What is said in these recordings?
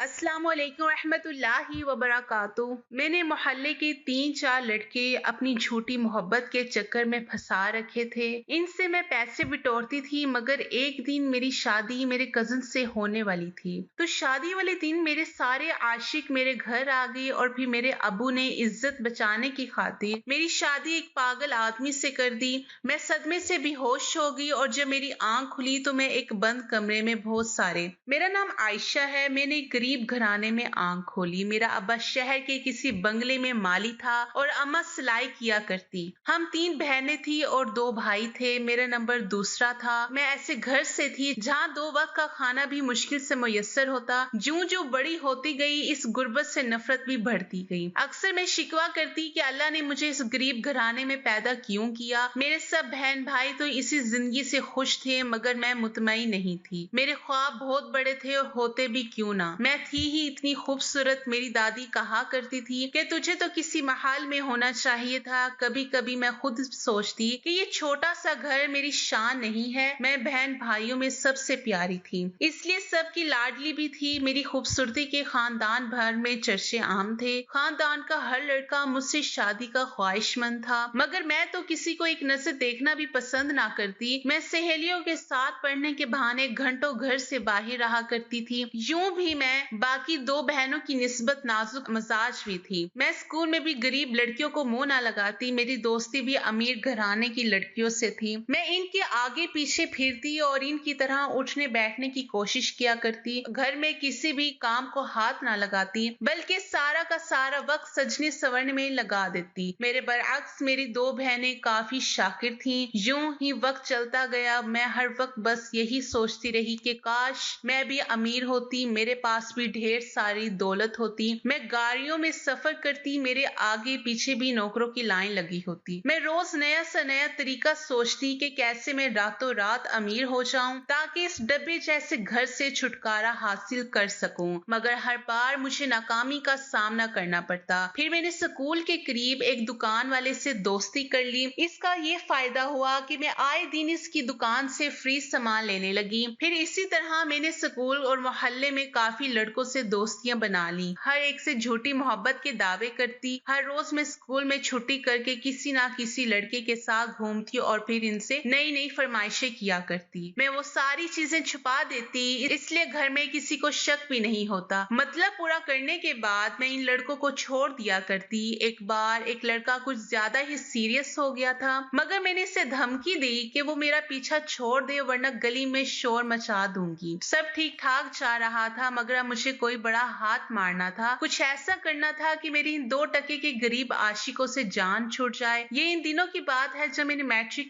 अस्सलाम वालेकुम रहमतुल्लाहि व बरकातुहू। मैंने मोहल्ले के 3-4 लड़के अपनी झूठी मोहब्बत के चक्कर में फंसा रखे थे। इनसे मैं पैसे बिटोरती थी, मगर एक दिन मेरी शादी मेरे कजिन से होने वाली थी। तो शादी वाले दिन मेरे सारे आशिक मेरे घर आ गए और फिर मेरे अबू ने इज्जत बचाने की खातिर मेरी शादी एक पागल आदमी से कर दी। मैं सदमे से बेहोश हो गई और जब मेरी आंख खुली तो मैं एक बंद कमरे में बहुत सारे मेरा नाम आयशा है। मैंने एक गरीब घराने में आंख खोली। मेरा अब्बा शहर के किसी बंगले में माली था और अम्मा सिलाई किया करती। हम 3 बहनें थी और 2 भाई थे। मेरा नंबर दूसरा था। मैं ऐसे घर से थी जहाँ 2 वक्त का खाना भी मुश्किल से मुयस्सर होता। ज्यों ज्यों बड़ी होती गई इस गुर्बत से नफरत भी बढ़ती गई। अक्सर मैं शिकवा करती कि अल्लाह ने मुझे इस गरीब घराने में पैदा क्यों किया। मेरे सब बहन भाई तो इसी जिंदगी से खुश थे, मगर मैं मुतमईन नहीं थी। मेरे ख्वाब बहुत बड़े थे और होते भी क्यों ना। मैं थी ही इतनी खूबसूरत। मेरी दादी कहा करती थी कि तुझे तो किसी महल में होना चाहिए था। कभी कभी मैं खुद सोचती कि ये छोटा सा घर मेरी शान नहीं है। मैं बहन भाइयों में सबसे प्यारी थी, इसलिए सबकी लाडली भी थी। मेरी खूबसूरती के खानदान भर में चर्चे आम थे। खानदान का हर लड़का मुझसे शादी का ख्वाहिशमंद था, मगर मैं तो किसी को एक नजर देखना भी पसंद ना करती। मैं सहेलियों के साथ पढ़ने के बहाने घंटों घर से बाहर रहा करती थी। यूं भी मैं बाकी 2 बहनों की निस्बत नाजुक मजाज भी थी। मैं स्कूल में भी गरीब लड़कियों को मुंह ना लगाती। मेरी दोस्ती भी अमीर घराने की लड़कियों से थी। मैं इनके आगे पीछे फिरती और इनकी तरह उठने बैठने की कोशिश किया करती। घर में किसी भी काम को हाथ ना लगाती, बल्कि सारा का सारा वक्त सजने संवरने में लगा देती। मेरे बरअक्स मेरी 2 बहनें काफी शाकिर थीं। यूं ही वक्त चलता गया। मैं हर वक्त बस यही सोचती रही कि काश मैं भी अमीर होती, मेरे पास भी ढेर सारी दौलत होती। मैं गाड़ियों में सफर करती, मेरे आगे पीछे भी नौकरों की लाइन लगी होती। मैं रोज नया सा नया तरीका सोचती कि कैसे मैं रातों रात अमीर हो जाऊं, ताकि इस डब्बे जैसे घर से छुटकारा हासिल कर सकूं। मगर हर बार मुझे नाकामी का सामना करना पड़ता। फिर मैंने स्कूल के करीब एक दुकान वाले से दोस्ती कर ली। इसका ये फायदा हुआ कि मैं आए दिन इसकी दुकान से फ्री सामान लेने लगी। फिर इसी तरह मैंने स्कूल और मोहल्ले में काफी लड़कों से दोस्तियां बना ली। हर एक से झूठी मोहब्बत के दावे करती। हर रोज मैं स्कूल में छुट्टी करके किसी ना किसी लड़के के साथ घूमती और फिर इनसे नई नई फरमाइशें किया करती। मैं वो सारी चीजें छुपा देती, इसलिए घर में किसी को शक भी नहीं होता। मतलब पूरा करने के बाद मैं इन लड़कों को छोड़ दिया करती। एक बार एक लड़का कुछ ज्यादा ही सीरियस हो गया था, मगर मैंने इसे धमकी दी कि वो मेरा पीछा छोड़ दे वरना गली में शोर मचा दूंगी। सब ठीक ठाक जा रहा था, मगर अब मुझे कोई बड़ा हाथ मारना था। कुछ ऐसा करना था कि मेरी इन 2 टके के गरीब आशिकों से जान छूट जाए। ये इन दिनों की बात है जब मैंने मैट्रिक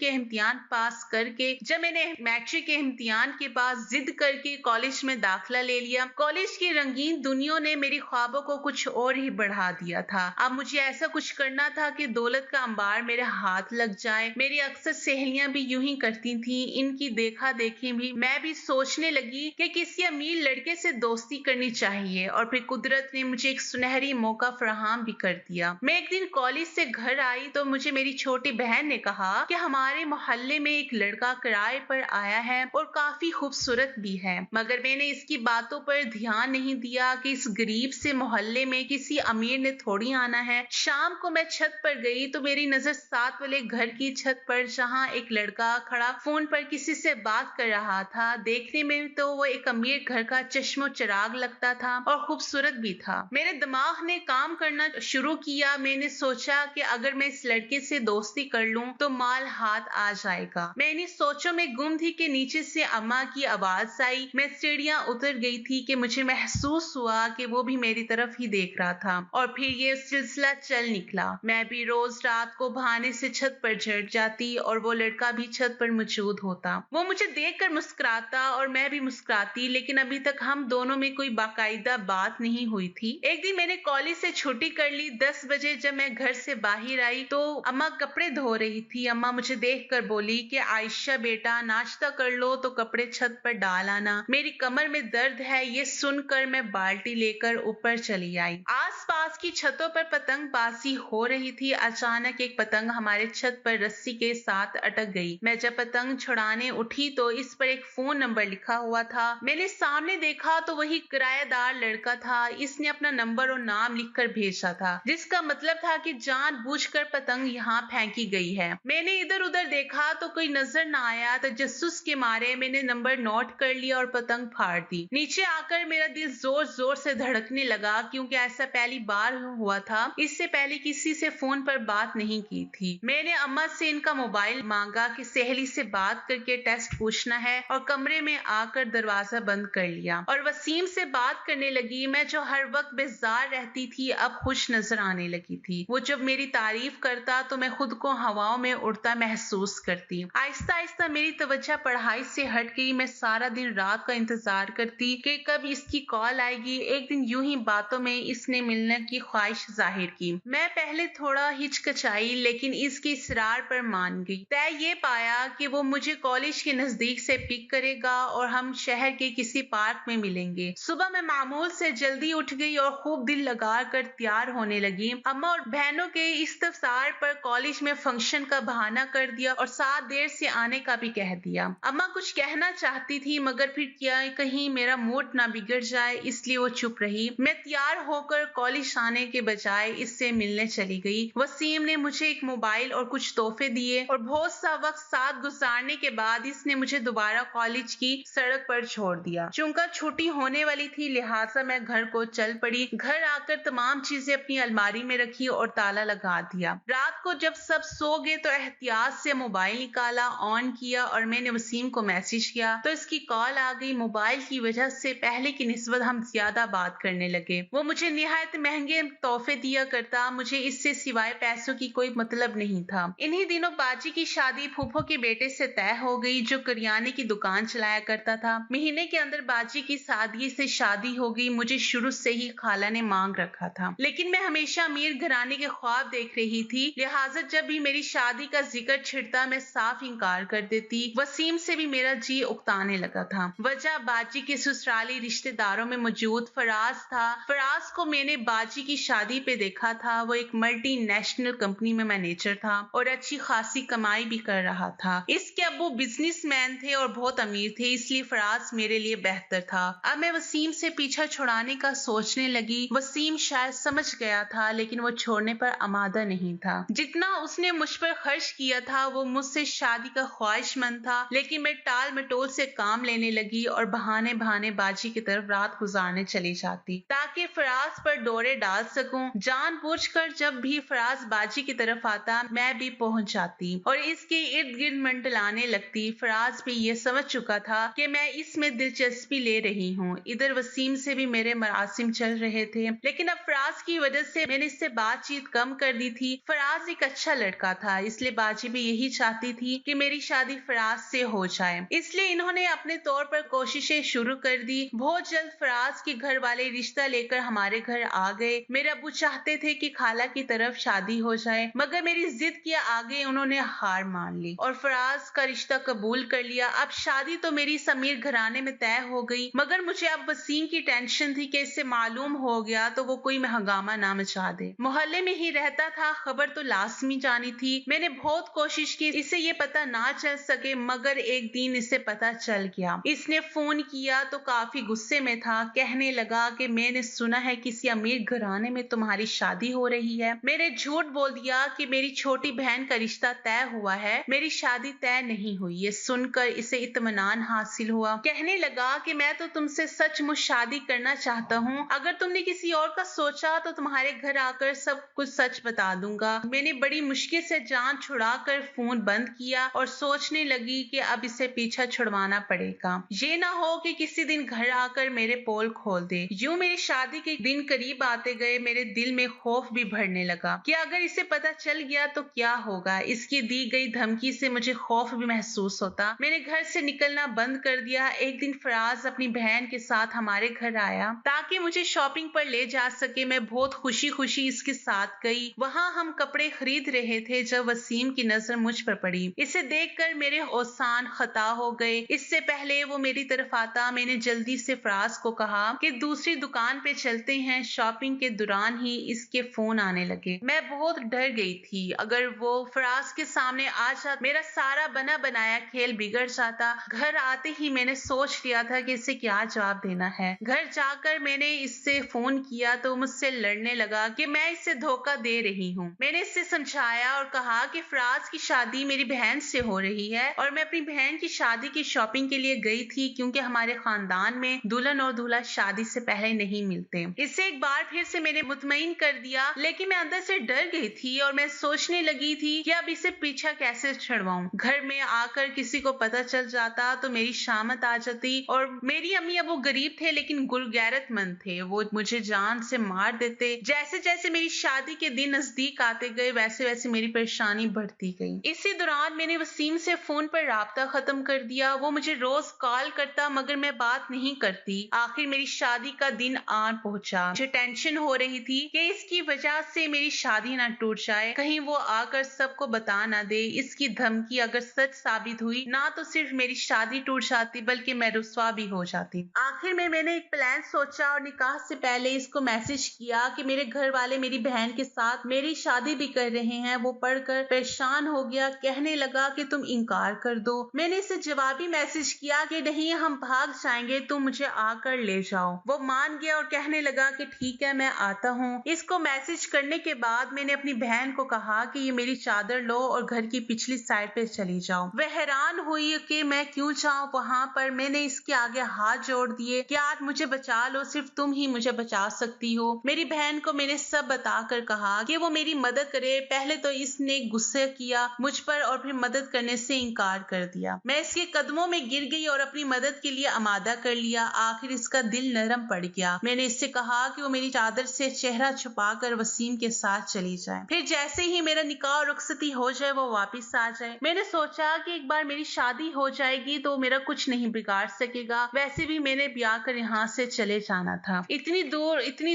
के इम्तिहान के बाद जिद करके कॉलेज में दाखिला ले लिया। कॉलेज की रंगीन दुनिया ने मेरी ख्वाबों को कुछ और ही बढ़ा दिया था। अब मुझे ऐसा कुछ करना था कि दौलत का अंबार मेरे हाथ लग जाए। मेरी अक्सर सहेलियां भी यूं ही करती थीं। इनकी देखा देखी भी मैं भी सोचने लगी कि किसी अमीर लड़के से दोस्ती करनी चाहिए, और फिर कुदरत ने मुझे एक सुनहरी मौका फराहम भी कर दिया। मैं एक दिन कॉलेज से घर आई तो मुझे मेरी छोटी बहन ने कहा कि हमारे मोहल्ले में एक लड़का किराए पर आया है और काफी खूबसूरत भी है। मगर मैंने इसकी बातों पर ध्यान नहीं दिया कि इस गरीब से मोहल्ले में किसी अमीर ने थोड़ी आना है। शाम को मैं छत पर गई तो मेरी नजर साथ वाले घर की छत पर, जहाँ एक लड़का खड़ा फोन पर किसी से बात कर रहा था। देखने में तो वो एक अमीर घर का चश्मो चिराग लगता था और खूबसूरत भी था। मेरे दिमाग ने काम करना शुरू किया। मैंने सोचा कि अगर मैं इस लड़के से दोस्ती कर लूं तो माल हाथ आ जाएगा। मैं इन्हीं सोचों में गुम थी कि नीचे से अम्मा की आवाज आई। मैं सीढ़ियां उतर गई थी कि मुझे महसूस हुआ कि वो भी मेरी तरफ ही देख रहा था, और फिर ये सिलसिला चल निकला। मैं भी रोज रात को बहाने से छत पर चढ़ जाती और वो लड़का भी छत पर मौजूद होता। वो मुझे देखकर मुस्कुराता और मैं भी मुस्कुराती, लेकिन अभी तक हम दोनों में कोई बाकायदा बात नहीं हुई थी। एक दिन मैंने कॉलेज से छुट्टी कर ली। 10 बजे जब मैं घर से बाहर आई तो अम्मा कपड़े धो रही थी। अम्मा मुझे देखकर बोली कि आयशा बेटा, नाश्ता कर लो तो कपड़े छत पर डाल आना, मेरी कमर में दर्द है। ये सुनकर मैं बाल्टी लेकर ऊपर चली आई। आस पास की छतों पर पतंगबाजी हो रही थी। अचानक एक पतंग हमारे छत पर रस्सी के साथ अटक गई। मैं जब पतंग छुड़ाने उठी तो इस पर एक फोन नंबर लिखा हुआ था। मैंने सामने देखा तो वही किराएदार लड़का था। इसने अपना नंबर और नाम लिखकर भेजा था, जिसका मतलब था कि जानबूझकर पतंग यहाँ फेंकी गई है। मैंने इधर उधर देखा तो कोई नजर न आया। तजस्सुस के मारे मैंने नंबर नोट कर लिया और पतंग फाड़ दी। नीचे आकर मेरा दिल जोर जोर से धड़कने लगा, क्योंकि ऐसा पहली बार हुआ था। इससे पहले किसी से फोन पर बात नहीं की थी। मैंने अम्मा से इनका मोबाइल मांगा कि सहेली से बात करके टेस्ट पूछना है, और कमरे में आकर दरवाजा बंद कर लिया और वसीम से बात करने लगी। मैं जो हर वक्त बेजार रहती थी अब खुश नजर आने लगी थी। वो जब मेरी तारीफ करता तो मैं खुद को हवाओं में उड़ता महसूस करती। आहिस्ता आहिस्ता मेरी तवज्जो पढ़ाई से हट गई। मैं सारा दिन रात का इंतजार करती कि कब इसकी कॉल आएगी। एक दिन यूं ही बातों में इसने मिलने की ख्वाहिश जाहिर की। मैं पहले थोड़ा हिचकिचाई, लेकिन इसके इसरार पर मान गई। तय ये पाया कि वो मुझे कॉलेज के नजदीक से पिक करेगा और हम शहर के किसी पार्क में मिलेंगे। सुबह मैं मामूल से जल्दी उठ गई और खूब दिल लगाकर तैयार होने लगी। अम्मा और बहनों के इस्तफसार पर कॉलेज में फंक्शन का बहाना कर दिया और साथ देर से आने का भी कह दिया। अम्मा कुछ कहना चाहती थी, मगर फिर क्या कहीं मेरा मूड ना बिगड़ जाए, इसलिए वो चुप रही। मैं तैयार होकर कॉलेज आने के बजाय इससे मिलने चली गई। वसीम ने मुझे एक मोबाइल और कुछ तोहफे दिए और बहुत सा वक्त साथ गुजारने के बाद इसने मुझे दोबारा कॉलेज की सड़क पर छोड़ दिया। चूंकि छुट्टी होने वाली थी, लिहाजा मैं घर को चल पड़ी। घर आकर तमाम चीजें अपनी अलमारी में रखी और ताला लगा दिया। रात को जब सब सो गए तो एहतियात से मोबाइल निकाला, ऑन किया और मैंने वसीम को मैसेज किया तो इसकी कॉल आ गई। मोबाइल की वजह से पहले की निस्बत हम ज्यादा बात करने लगे। वो मुझे निहायत महंगे तोहफे दिया करता। मुझे इससे सिवाय पैसों की कोई मतलब नहीं था। इन्हीं दिनों बाजी की शादी फूफो के बेटे से तय हो गई, जो करियाने की दुकान चलाया करता था। महीने के अंदर बाजी की सादगी से शादी हो गई। मुझे शुरू से ही खाला ने मांग रखा था, लेकिन मैं हमेशा अमीर घराने के ख्वाब देख रही थी। लिहाजा जब भी मेरी शादी का जिक्र छिड़ता मैं साफ इनकार कर देती। वसीम से भी मेरा जी उकताने लगा था। वजह बाजी के ससुराली रिश्तेदारों में मौजूद फराज था। फराज को मैंने बाजी की शादी पे देखा था। वो एक मल्टीनेशनल कंपनी में मैनेजर था और अच्छी खासी कमाई भी कर रहा था। इसके अब्बू बिजनेसमैन थे और बहुत अमीर थे, इसलिए फराज मेरे लिए बेहतर था। अब मैं वसीम से पीछा छुड़ाने का सोचने लगी। वसीम शायद समझ गया था, लेकिन वो छोड़ने पर आमादा नहीं था। जितना उसने मुझ पर खर्च किया था वो मुझसे शादी का ख्वाहिशमंद था, लेकिन मैं टाल मटोल से काम लेने लगी और बहाने बहाने बाजी की तरफ रात गुजारने चली जाती, ताकि फराज पर डोरे डाल सकूं। जानबूझकर जब भी फराज बाजी की तरफ आता मैं भी पहुंच जाती और इसके इर्द गिर्द मंडलाने लगती। फराज भी ये समझ चुका था कि मैं इसमें दिलचस्पी ले रही हूँ। इधर वसीम से भी मेरे मरासिम चल रहे थे, लेकिन अब फराज की वजह से मैंने इससे बातचीत कम कर दी थी। फराज एक अच्छा लड़का था, इसलिए बाजी भी यही चाहती थी कि मेरी शादी फराज से हो जाए। इसलिए इन्होंने अपने तौर पर कोशिशें शुरू कर दी। बहुत जल्द फराज के घर वाले रिश्ता लेकर हमारे घर आ गए। मेरे अब्बू चाहते थे कि खाला की तरफ शादी हो जाए, मगर मेरी जिद के आगे उन्होंने हार मान ली और फराज का रिश्ता कबूल कर लिया। अब शादी तो मेरी समीर घराने में तय हो गई, मगर मुझे अब वसीम की टेंशन थी कि इससे मालूम हो गया तो वो कोई हंगामा ना मचा दे। मोहल्ले में ही रहता था, खबर तो लाजमी जानी थी। मैंने बहुत कोशिश की इसे ये पता ना चल सके, मगर एक दिन इसे पता चल गया। इसने फोन किया तो काफी गुस्से में था। कहने लगा कि मैंने सुना है किसी अमीर घराने में तुम्हारी शादी हो रही है। मैंने झूठ बोल दिया कि मेरी छोटी बहन का रिश्ता तय हुआ है, मेरी शादी तय नहीं हुई। ये सुनकर इसे इत्मीनान हासिल हुआ। कहने लगा कि मैं तो तुमसे सचमुच शादी करना चाहता हूँ। अगर तुमने किसी और का सोचा तो तुम्हारे घर आकर सब कुछ सच बता दूंगा। मैंने बड़ी मुश्किल से जान छुड़ाकर फोन बंद किया और सोचने लगी कि अब इसे पीछा छुड़वाना पड़ेगा। ये ना हो कि किसी दिन घर आकर मेरे पोल खोल दे। यूं मेरी शादी के दिन करीब आते गए मेरे दिल में खौफ भी भरने लगा कि अगर इसे पता चल गया तो क्या होगा। इसकी दी गई धमकी से मुझे खौफ भी महसूस होता। मैंने घर से निकलना बंद कर दिया। एक दिन फराज अपनी बहन के साथ हमारे घर आया ताकि मुझे शॉपिंग पर ले जा सके। मैं बहुत खुशी खुशी इसके साथ गई। वहां हम कपड़े खरीद रहे थे जब वसीम की नजर मुझ पर पड़ी। इसे देखकर मेरे औसान खता हो गए। इससे पहले वो मेरी तरफ आता मैंने जल्दी से फराज को कहा कि दूसरी दुकान पे चलते हैं, शॉपिंग शॉपिंग के दौरान ही इसके फोन आने लगे। मैं बहुत डर गई थी। अगर वो फराज के सामने आ जाता, मेरा सारा बना बनाया खेल बिगड़ जाता। घर आते ही मैंने सोच लिया था कि इसे क्या जवाब देना है। घर जाकर मैंने इससे फोन किया तो मुझसे लड़ने लगा कि मैं इसे धोखा दे रही हूँ। मैंने इससे समझाया और कहा कि फराज की शादी मेरी बहन से हो रही है और मैं अपनी बहन की शादी की शॉपिंग के लिए गई थी, क्योंकि हमारे खानदान में दुल्हन और दूल्हा शादी से पहले नहीं मिलते। इससे एक बार फिर से मैंने मुतमईन कर दिया, लेकिन मैं अंदर से डर गई थी और मैं सोचने लगी थी कि अब इसे पीछा कैसे छुड़वाऊं। घर में आकर किसी को पता चल जाता तो मेरी शामत आ जाती। और मेरी अम्मी अबू गरीब थे लेकिन गुरगैरतमंद थे, वो मुझे जान से मार देते। जैसे जैसे मेरी शादी के दिन नजदीक आते गए वैसे वैसे मेरी परेशानी बढ़ती गई। इसी दौरान मैंने वसीम से फोन पर राब्ता खत्म कर दिया। वो मुझे रोज कॉल करता मगर मैं बात नहीं करती। आखिर मेरी शादी का दिन आन पहुंचा। मुझे टेंशन हो रही थी कि इसकी वजह से मेरी शादी ना टूट जाए, कहीं वो आकर सबको बता ना दे। इसकी धमकी अगर सच साबित हुई ना तो सिर्फ मेरी शादी टूट जाती बल्कि मैं रुस्वा भी हो जाती। आखिर में मैंने एक प्लान सोचा और निकाह से पहले इसको मैसेज किया कि मेरे घर वाले मेरी बहन के साथ मेरी शादी भी कर रहे हैं। वो पढ़कर परेशान हो गया, कहने लगा कि तुम इनकार कर दो। मैंने इसे जवाबी मैसेज किया कि नहीं, हम भाग जाएंगे, तुम मुझे आकर ले जाओ। वो मान गया और कहने लगा कि ठीक है, मैं आता हूँ। इसको मैसेज करने के बाद मैंने अपनी बहन को कहा कि ये मेरी चादर लो और घर की पिछली साइड पे चली जाओ। वह हैरान हुई कि मैं क्यों जाऊं वहां पर। मैंने इसके आगे हाथ जोड़ दिए कि आज मुझे बचा लो, सिर्फ तुम ही मुझे बचा सकती हो। मेरी बहन को मैंने सब बताकर कहा कि वो मेरी मदद करे। पहले तो इसने गुस्से किया मुझ पर और फिर मदद करने से इनकार कर दिया। मैं इसके कदमों में गिर गई और अपनी मदद के लिए आमादा कर लिया। आखिर इसका दिल नरम पड़ गया। मैंने इससे कहा कि वो मेरी चादर से चेहरा छुपाकर वसीम के साथ चली जाए, फिर जैसे ही मेरा निकाह और रुखसती हो जाए वो वापस आ जाए। मैंने सोचा कि एक बार मेरी शादी हो जाएगी तो मेरा कुछ नहीं बिगाड़ सकेगा। वैसे भी मैंने ब्याह कर यहाँ से चले जाना था, इतनी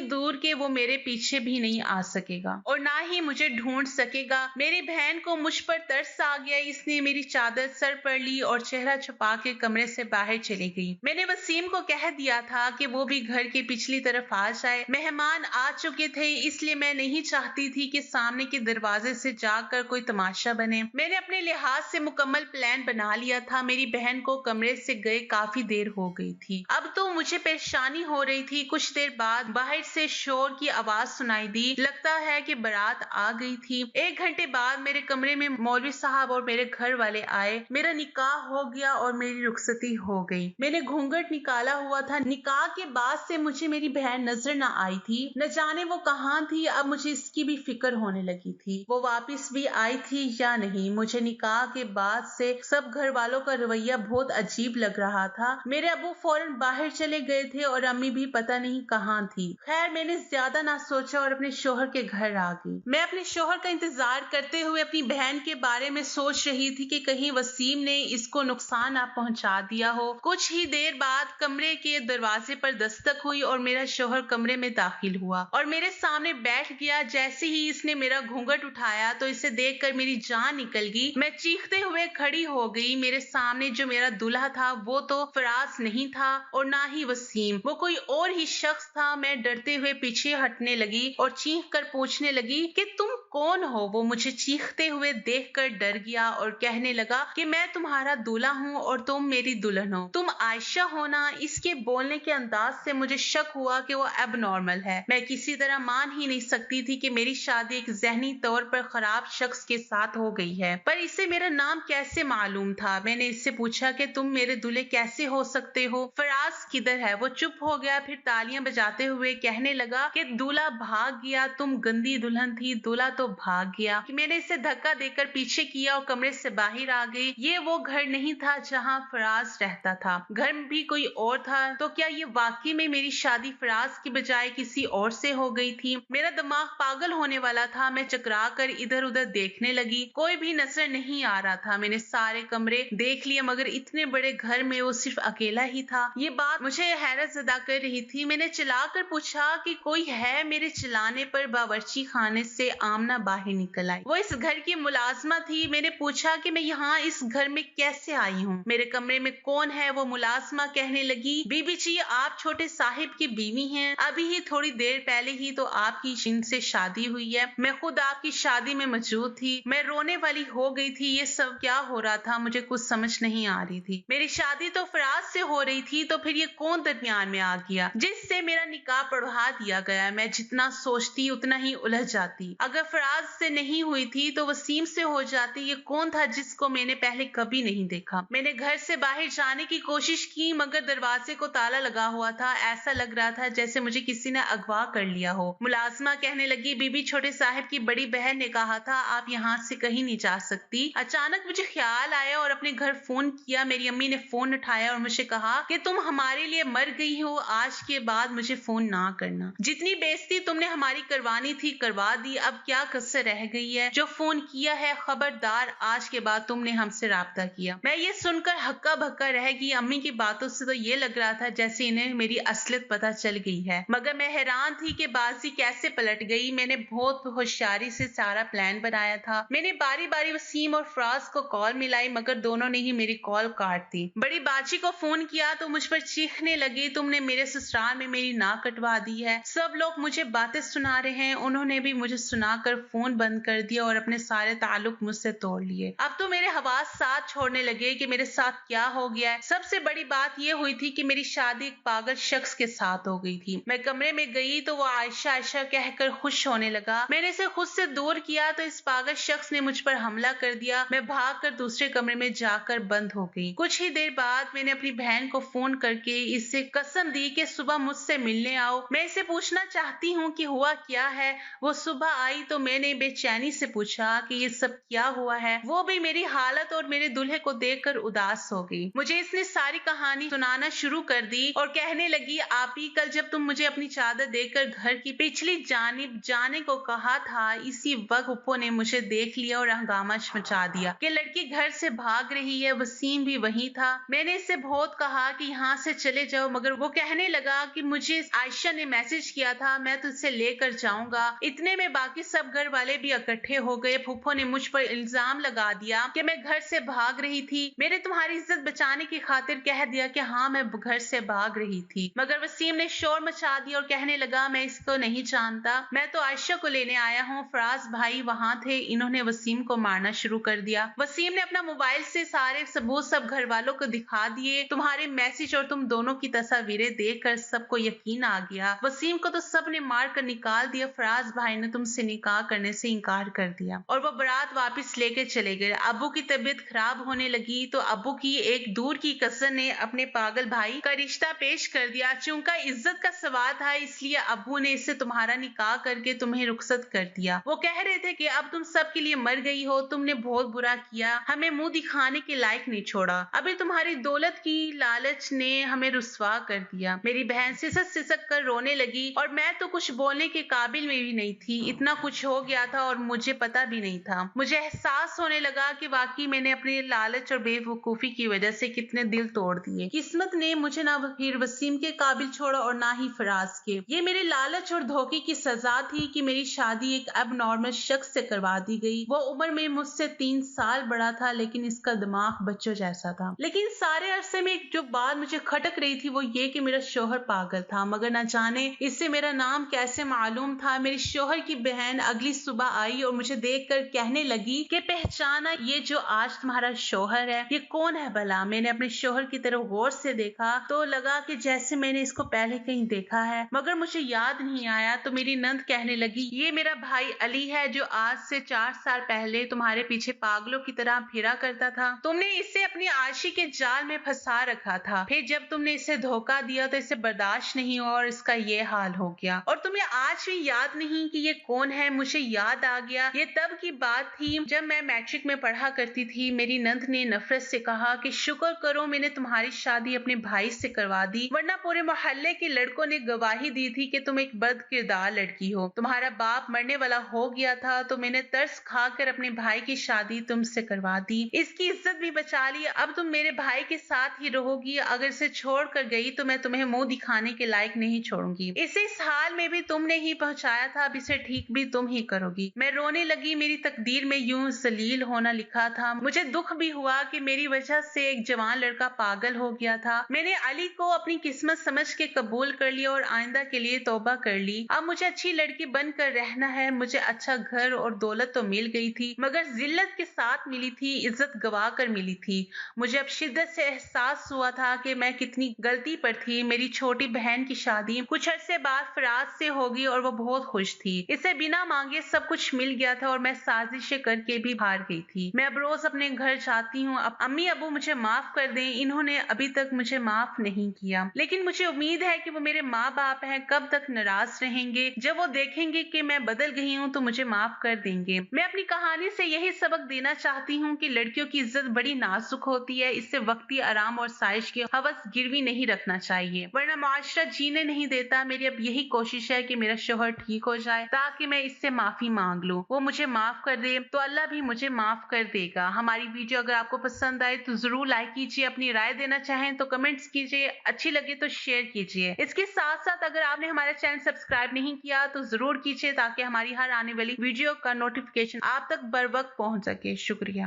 दूर के वो मेरे पीछे भी नहीं आ सकेगा और ना ही मुझे ढूंढ सकेगा। मेरी बहन को मुझ पर तरस आ गया। इसने मेरी चादर सर पर ली और चेहरा छुपा के कमरे से बाहर चली गई। मैंने वसीम को कह दिया था कि वो भी घर की पिछली तरफ आ जाए। मेहमान आ चुके थे, इसलिए मैं नहीं चाहती थी कि सामने के दरवाजे से जाकर कोई तमाशा बने। मैंने अपने लिहाज से मुकम्मल प्लान बना लिया था। मेरी बहन को कमरे से गए काफी देर हो गई थी। अब तो मुझे परेशानी हो रही थी। कुछ देर बाद बाहर से शोर की आवाज सुनाई दी। लगता है कि बारात आ गई थी। 1 घंटे बाद मेरे कमरे में मौलवी साहब और मेरे घर वाले आए। मेरा निकाह हो गया और मेरी रुखसती हो गई। मैंने घूंघट निकाला हुआ था। निकाह के बाद से मुझे मेरी बहन नजर न आई थी। न जाने वो कहाँ थी। अब मुझे इसकी भी फिक्र होने लगी थी, वो वापस भी आई थी या नहीं। मुझे निकाह के बाद से सब घर वालों का रवैया बहुत अजीब लग रहा था। मेरे अबू फौरन बाहर चले गए थे और अम्मी भी पता नहीं कहाँ थी। खैर मैंने ज्यादा ना सोचा और अपने शोहर के घर आ गई। मैं अपने शोहर का इंतजार करते हुए अपनी बहन के बारे में सोच रही थी कि कहीं वसीम ने इसको नुकसान ना पहुंचा दिया हो। कुछ ही देर बाद कमरे के दरवाजे पर दस्तक हुई और मेरा शोहर कमरे में दाखिल हुआ और मेरे सामने बैठ गया। जैसे ही इसने मेरा घूंघट उठाया तो इसे देखकर मेरी जान निकल गई। मैं चीखते हुए खड़ी हो गई। मेरे सामने जो मेरा दूल्हा था वो तो फराज नहीं था और ना ही वसीम, वो कोई और ही शख्स था। मैं डरते हुए पीछे हटने लगी और चीख कर पूछने लगी कि तुम कौन हो। वो मुझे चीखते हुए देखकर डर गया और कहने लगा कि मैं तुम्हारा दूल्हा हूँ और तुम मेरी दुल्हन हो। तुम आयशा हो ना। इसके बोलने के अंदाज से मुझे शक हुआ कि वो एबनॉर्मल है। मैं किसी तरह मान ही नहीं सकती थी कि मेरी शादी एक जहनी तौर पर खराब शख्स के साथ हो गई है। पर इसे मेरा नाम कैसे मालूम था। मैंने इससे पूछा कि तुम मेरे दूल्हे कैसे हो सकते हो, फराज किधर है। वो चुप हो गया, फिर तालियां बजाते हुए कहने लगा कि दूल्हा भाग गया, तुम गंदी दुल्हन थी, दूल्हा तो भाग गया। मैंने इसे धक्का देकर पीछे किया और कमरे से बाहर आ गई। ये वो घर नहीं था जहाँ फराज रहता था। घर में भी कोई और था। तो क्या ये वाकई में मेरी शादी फराज की बजाय किसी और से हो गई थी। मेरा दिमाग पागल होने वाला था। मैं चकरा कर इधर उधर देखने लगी, कोई भी नजर नहीं आ रहा था। मैंने सारे कमरे देख लिए मगर इतने बड़े घर में वो सिर्फ अकेला ही था। ये बात मुझे हैरत ज़दा कर रही थी। मैंने चिल्लाकर पूछा कि कोई है। मेरे चिल्लाने पर बावर्ची खाने से आमना ना बाहर निकल आई। वो इस घर की मुलाजमा थी। मैंने पूछा कि मैं यहाँ इस घर में कैसे आई हूँ, मेरे कमरे में कौन है। वो मुलाजमा कहने लगी, बीबी जी आप छोटे साहिब की बीवी हैं, अभी ही थोड़ी देर पहले ही तो आपकी इनसे शादी हुई है। मैं खुद आपकी शादी में मौजूद थी। मैं रोने वाली हो गई थी। ये सब क्या हो रहा था मुझे कुछ समझ नहीं आ रही थी। मेरी शादी तो फराज से हो रही थी, तो फिर ये कौन दरमियान में आ गया जिससे मेरा निकाह पढ़वा दिया गया। मैं जितना सोचती उतना ही उलझ जाती। अगर फराज से नहीं हुई थी तो वसीम से हो जाती। ये कौन था जिसको मैंने पहले कभी नहीं देखा। मैंने घर से बाहर जाने की कोशिश की मगर दरवाजे को ताला लगा हुआ था। ऐसा लग रहा था जैसे मुझे किसी ने अगवा कर लिया हो। मुलाजमा कहने लगी, बीबी छोटे साहिब की बड़ी बहन ने कहा था आप यहाँ से कहीं नहीं जा सकती। अचानक मुझे ख्याल आया और अपने घर फोन किया। मेरी अम्मी ने फोन उठाया और मुझे कहा कि तुम हमारे लिए मर गई हो, आज के बाद मुझे फोन ना करना। जितनी बेइज्जती तुमने हमारी करवानी थी करवा दी, अब क्या कसर रह गई है। जो फोन किया है खबरदार आज के बाद तुमने हमसे राब्ता किया। मैं ये सुनकर हक्का बक्का रह गई। अम्मी की बातों से तो ये लग रहा था जैसे इन्हें मेरी असलियत पता चल गई है, मगर मैं हैरान थी कि बाजी कैसे पलट गई। मैंने बहुत होशियारी से सारा प्लान बनाया था। मैंने बारी बारी वसीम और फराज को कॉल मिलाई मगर दोनों ने ही मेरी कॉल काट दी। बड़ी बाजी को फोन किया तो मुझ पर चीखने लगी, तुमने मेरे ससुराल में मेरी नाक कटवा दी है। सब लोग मुझे बातें सुना रहे हैं। उन्होंने भी मुझे सुनाकर फोन बंद कर दिया और अपने सारे ताल्लुक मुझसे तोड़ लिए। अब तो मेरे हवास साथ छोड़ने लगे कि मेरे साथ क्या हो गया है। सबसे बड़ी बात यह हुई थी कि मेरी शादी एक पागल शख्स के साथ हो गई थी। मैं कमरे में गई तो वो आयशा आयशा कहकर खुश होने लगा। मैंने इसे खुद से दूर किया तो इस पागल शख्स ने मुझ पर हमला कर दिया। मैं भागकर दूसरे कमरे में जाकर बंद हो गई। कुछ ही देर बाद मैंने अपनी बहन को फोन करके इससे कसम दी कि सुबह मुझसे मिलने आओ। मैं इसे पूछना चाहती हूँ कि हुआ क्या है। वो सुबह आई तो मैंने बेचैनी से पूछा कि ये सब क्या हुआ है। वो भी मेरी हालत और मेरे दूल्हे को देखकर उदास हो गई। मुझे इसने सारी कहानी सुनाना शुरू कर दी और कहने लगी, आप ही कल जब तुम मुझे अपनी चादर देकर घर की पिछली जानिब जाने को कहा था, इसी वक्त उप्पो ने मुझे देख लिया और हंगामा मचा दिया कि लड़की घर से भाग रही है। वसीम भी वहीं था। मैंने इससे बहुत कहा कि यहाँ से चले जाओ मगर वो कहने लगा कि मुझे आयशा ने मैसेज किया था, मैं तुझसे लेकर जाऊंगा। इतने में बाकी सब घर वाले भी इकट्ठे हो गए। फूफो ने मुझ पर इल्जाम लगा दिया कि मैं घर से भाग रही थी। मैंने तुम्हारी इज्जत बचाने की खातिर कह दिया कि हाँ मैं घर से भाग रही थी, मगर वसीम ने शोर मचा दिया और कहने लगा, मैं इसको नहीं जानता, मैं तो आयशा को लेने आया हूँ। फराज भाई वहाँ थे, इन्होंने वसीम को मारना शुरू कर दिया। वसीम ने अपना मोबाइल से सारे सबूत सब घर वालों को दिखा दिए। तुम्हारे मैसेज और तुम दोनों की तस्वीरें देखकर सबको यकीन आ गया। वसीम को तो सब ने मार कर निकाल दिया। फराज भाई ने तुमसे निकाह करने से इनकार कर दिया और वो बारात वापस लेकर चले गए। अब्बू की तबीयत खराब होने लगी तो अब्बू की एक दूर की कजन ने अपने पागल भाई का रिश्ता पेश कर दिया। चूंकि इज्जत का सवाल था इसलिए अब्बू ने इससे तुम्हारा निकाह करके तुम्हें रुखसत कर दिया। वो कह रहे थे कि अब तुम सबके लिए मर गई हो, तुमने बहुत बुरा किया, हमें मुंह दिखाने के लायक नहीं छोड़ा। अभी तुम्हारी दौलत की लालच ने हमें रुस्वा कर दिया। मेरी बहन सिसक सिसक कर रोने लगी और मैं तो कुछ बोलने के काबिल में भी नहीं थी। इतना कुछ हो गया था और मुझे पता भी नहीं था। मुझे एहसास होने लगा कि वाकई मैंने अपने लालच और बेवकूफी की वजह से कितने दिल तोड़ दिए। किस्मत ने मुझे ना फिर वसीम के काबिल छोड़ा और ना ही फराज के। ये मेरे लालच और धोखे की सजा थी कि मेरी शादी एक अब नॉर्मल शख्स से करवा दी गई। वो उम्र में मुझसे 3 साल बड़ा था लेकिन इसका दिमाग बच्चों जैसा था। लेकिन सारे अरसे में जो बात मुझे खटक रही थी वो ये कि मेरा शोहर पागल था, मगर न जाने इससे मेरा नाम कैसे मालूम था। मेरे शोहर की बहन अगली सुबह आई और मुझे देखकर कहने लगी कि पहचाना ये जो आज तुम्हारा शोहर है, ये कौन है भला। मैंने अपने शोहर की तरफ गौर से देखा तो लगा कि जैसे मैंने इसको पहले कहीं देखा है, मगर मुझे याद नहीं आया। तो मेरी नंद कहने लगी, ये मेरा भाई अली है जो आज से 4 साल पहले तुम्हारे पीछे पागलों की तरह फिरा करता था। तुमने इसे अपनी आशी के जाल में फंसा रखा था, फिर जब तुमने इसे धोखा दिया तो इसे बर्दाश्त नहीं हुआ और इसका ये हाल हो गया। और तुम्हें आज भी याद नहीं कि ये कौन है। मुझे याद आ गया, ये तब की बात थी जब मैं मैट्रिक में पढ़ा करती थी। मेरी नंद ने नफरत से कहा कि शुक्र करो मैंने तुम्हारी शादी अपने भाई से करवा दी, वरना पूरे मोहल्ले के लड़कों ने गवाही दी थी कि तुम एक बद किरदार लड़की हो। तुम्हारा बाप मरने वाला हो गया था तो मैंने तरस खाकर अपने भाई की शादी तुमसे करवा दी, इसकी इज्जत भी बचा ली। अब तुम मेरे भाई के साथ ही रहोगी। अगर इसे छोड़ कर गई तो मैं तुम्हें मुंह दिखाने के लायक नहीं छोड़ूंगी। इसे इस हाल में भी तुमने ही पहुंचाया था, अब इसे ठीक भी तुम ही ही करोगी। मैं रोने लगी। मेरी तकदीर में यूं जलील होना लिखा था। मुझे दुख भी हुआ कि मेरी वजह से एक जवान लड़का पागल हो गया था। मैंने अली को अपनी किस्मत समझ के कबूल कर लिया और आइंदा के लिए तौबा कर ली। अब मुझे अच्छी लड़की बनकर रहना है। मुझे अच्छा घर और दौलत तो मिल गई थी, मगर जिल्लत के साथ मिली थी, इज्जत गवा कर मिली थी। मुझे अब शिद्दत से एहसास हुआ था कि मैं कितनी गलती पर थी। मेरी छोटी बहन की शादी कुछ अरसे बाद फराज से होगी और वो बहुत खुश थी। इसे बिना मांगे सब कुछ मिल गया था और मैं साजिशें करके भी हार गई थी। मैं अब रोज अपने घर जाती हूँ। अब अम्मी अबू मुझे माफ कर दें, इन्होंने अभी तक मुझे माफ नहीं किया, लेकिन मुझे उम्मीद है कि वो मेरे माँ बाप हैं। कब तक नाराज रहेंगे? जब वो देखेंगे कि मैं बदल गई हूँ तो मुझे माफ कर देंगे। मैं अपनी कहानी से यही सबक देना चाहती हूँ कि लड़कियों की इज्जत बड़ी नाजुक होती है। इससे वक्ती आराम और साइश की हवस गिरवी नहीं रखना चाहिए, वरना मुआशरा जीने नहीं देता। मेरी अब यही कोशिश है कि मेरा शोहर ठीक हो जाए ताकि मैं इससे माफी मांग लूं, वो मुझे माफ कर दे तो अल्लाह भी मुझे माफ कर देगा। हमारी वीडियो अगर आपको पसंद आए तो जरूर लाइक कीजिए। अपनी राय देना चाहें तो कमेंट्स कीजिए। अच्छी लगे तो शेयर कीजिए। इसके साथ साथ अगर आपने हमारा चैनल सब्सक्राइब नहीं किया तो जरूर कीजिए ताकि हमारी हर आने वाली वीडियो का नोटिफिकेशन आप तक बर वक्त पहुंच सके। शुक्रिया।